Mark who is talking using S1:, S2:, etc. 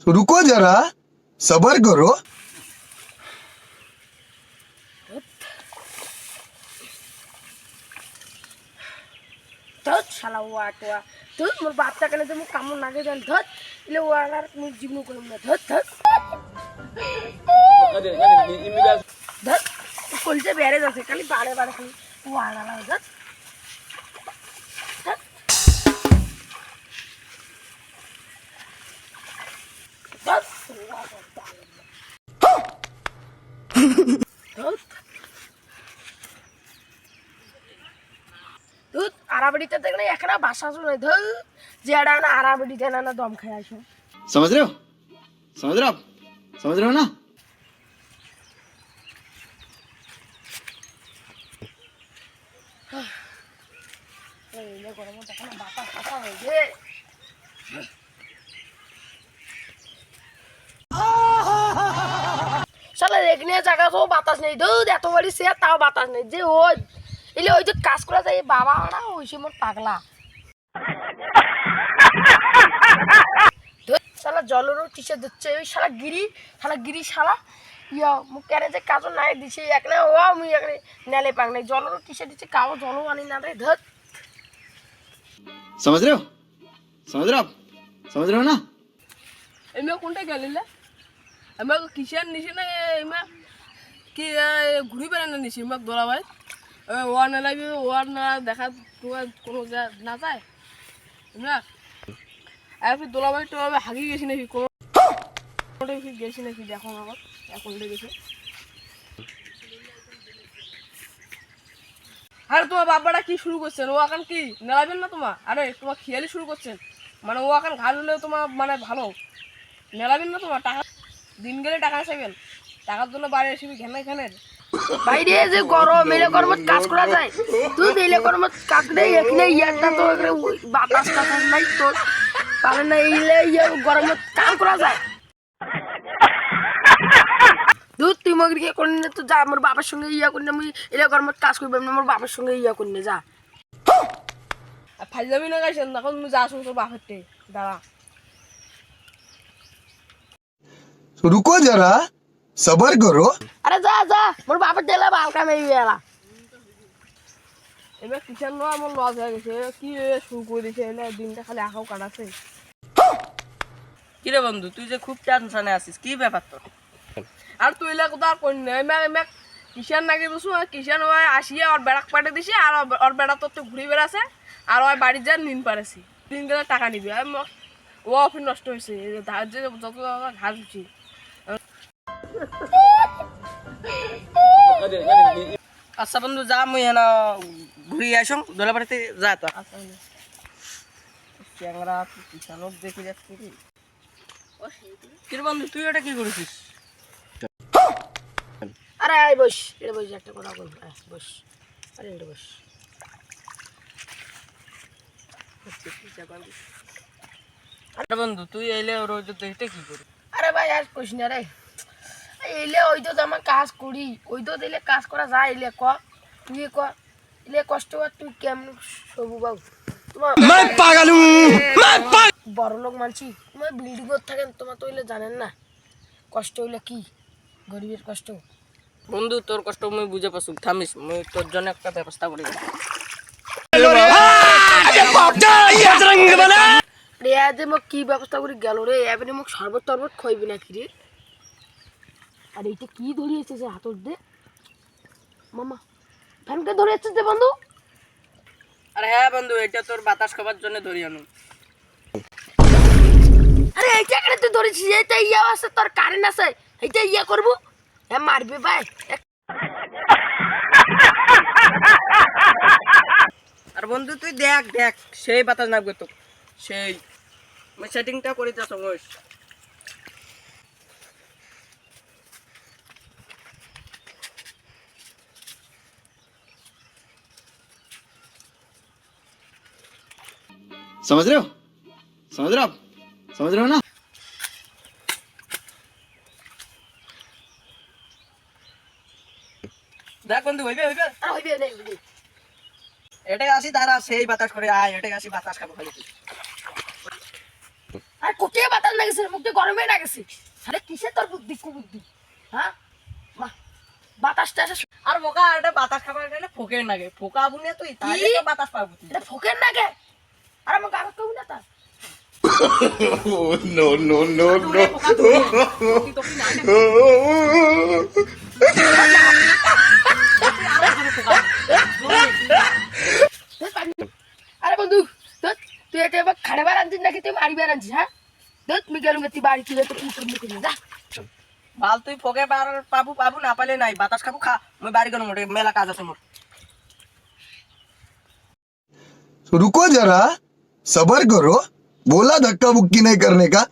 S1: रुको जरा सबर करो।
S2: ধত শালা ওয়া ধত মোর বাপটা কেন তুমি কামড় নাগে দেন ধত ইলে ওয়ালার তুমি জীবন করুম না ধত ধত ধত কলজে বেড়ে যাচ্ছে খালি বারে বারে খালি ওয়ালা ধত ধত ধত ধত আরাবড়িতে দেখলে একনা ভাষা শুনে ধত যেটা না আরাবড়িতে না দম খাই আসো
S3: समझ रहे हो आप समझ रहे हो ना
S2: এই গরম দেখো না বাতাস কথা হইছে শালা এখানে জায়গা তো বাতাস নেই দুধ এত বড়ি সে তাও বাতাস নেই যে ওই এলে ওই যে কাজ করা যায় বাবা না ওই সে মোর পাগলা শালা জলেরও টিসে দিচ্ছে ওই শালা গিরি শালা ইয়া মুখ কেনে যে কাজও নাই দিছে একনে ও মুই একনে নেলে পাক নাই জলেরও টিসে দিচ্ছে কাও জলও আনি না রে ধত
S3: समझ रहे हो आप समझ रहे हो ना
S4: এমে কোনটা গেলিলে এমে কিসের নিছে না এমে কি ঘুরি বেড়ে না নিছি এমে দোলা ভাই ওয়ার না লাগবে ওয়ার না দেখা তোমার কোনো না যায় না আর দোলা ভাই তো হাগি গেছি নাকি কোনো গেছি নাকি দেখো আমার এখন গেছে আরে তোমার বাবাটা কি শুরু করছেন ও এখন কি নেলাবেন না তোমার আরে তোমার খেয়ালি শুরু করছেন মানে ও এখন ঘাল হলে তোমার মানে ভালো নেলাবেন না তোমার টাকা দিন গেলে টাকা চাইবেন টাকার জন্য বাইরে এসবি ঘেনের
S2: বাইরে যে গরম এলে গরমত কাজ করা যায় তুই এলে গরমত কাকড়ে এখানে ইয়ারটা তো বাতাস টাতাস নাই তোর তাহলে না এলে গরমত কাম করা যায় দুধ তুই মগরি কে করি না তো যা আমার বাবার সঙ্গে ইয়া করি না আমি এলে গরমত কাজ করবো না আমার বাবার সঙ্গে ইয়া করি না যা
S4: আর ফাইল যাবি না গাইছেন তখন তুমি যা শুনছো বাপেরটে দাঁড়া
S1: रुको जरा सबर करो।
S2: আরে যা যা মোর বাবার দেলা বালকা মেয়ে এলা
S4: এবার কিষান নয় আমার লস হয়ে গেছে কি শুরু করে দিয়েছে এলে দিনটা খালি আঁকাও কাটাচ্ছে
S5: কিরে বন্ধু তুই যে খুব টেনশনে আছিস কি ব্যাপার তোর
S4: আর তুই এলে কোথাও করি না এমে কিষান নাকি বসু কিষান ওই আসিয়ে ওর বেড়াক পাঠে দিছি আর ওর বেড়া তোর তো ঘুরে বেড়াছে আর ওই বাড়ির যা নিন পারেছি 3 গেলে টাকা নিবি আর ও অফিস নষ্ট হয়েছে ধার যে যত ঘাস উঠছি
S5: আচ্ছা বন্ধু যা মুই হেন ঘুরি আসং দোলা বাড়িতে যা তো চ্যাংরা কিষানক দেখে যাচ্ছি কিরে বন্ধু তুই ওটা কি করেছিস
S2: আরে আয় বস এটা বস একটা কথা বলবো বস আরে এটা বস
S5: আরে বন্ধু তুই এলে রোজ দেখতে কি করি
S2: আরে ভাই আর কইস না রে এলে ওই তো আমার কাজ করি ওই তো দিলে কাজ করা যায় এলে ক তুই ক এলে কষ্ট কর তুই কেমন সবু বাবু তোমার বড় লোক মানছি তোমার বিল্ডিং থাকেন তোমার তো এলে জানেন না কষ্ট হইলে কি গরিবের কষ্ট
S5: বন্ধু তোর কষ্ট মুই বুঝে পাসু থামিস মুই তোর জন্য একটা ব্যবস্থা করি
S2: রে আজ মোক কি ব্যবস্থা করে গেল রে এবারে মোক শরবত টরবত খাইবি নাকি রে আর এইটা কি ধরিয়েছে যে হাতর দে মামা ফ্যানকে ধরিয়েছে যে বন্ধু
S5: আরে হ্যাঁ বন্ধু এটা তোর বাতাস খাবার জন্য ধরি আনু
S2: আরে এইটা কেন তুই ধরেছিস এইটা ইয়া আছে তোর কারেন্ট আছে এইটা ইয়া করবো হ্যাঁ মারবে ভাই
S5: আর বন্ধু তুই দেখ দেখ সেই বাতাস নাগবে তো সেই আমি সেটিংটা করে যা সময়
S3: समझ रहे हो आप समझ रहे हो ना
S5: দেখ বন্ধু হইবে হইবে
S2: আর হইবে নেই হইবে।
S5: এটাই আসি দাঁড়া সেই বাতাস করে আয় এটাই আসি বাতাস খাবো খালি
S2: আর কোটে বাতাস না গেছে মুখে গরমে না গেছে। আরে কিসে তোর বুদ্ধি কুবুদ্ধি? হ্যাঁ বাতাসটা আসে
S5: আর বোকা এটা বাতাস খাবার গেলে ফোকের নাগে ফোকা বুনে তুই তাহলে তো বাতাস পাবো তুই
S2: এটা ফোকের না গে। আর আমার কাগজ কবি না তা।
S1: no no no
S5: দূরে ফোকা দূরে তুই তো কি না
S2: আরে বন্ধু তুই এটা এবার খাড়াবার আনছিস নাকি তুই মারিবার আনছিস? হ্যাঁ তুই গেলুম তুই বাড়ি তুই তো কি করবি করবি যা।
S5: বাল তুই ফোকে পাবো পাবো না পালে নাই বাতাস খাবো খা মই বাড়ি গেলাম মোটে মেলা কাজ আছে মোর
S1: रुको जरा सबर करो बोला धक्का बुक्की नहीं करने का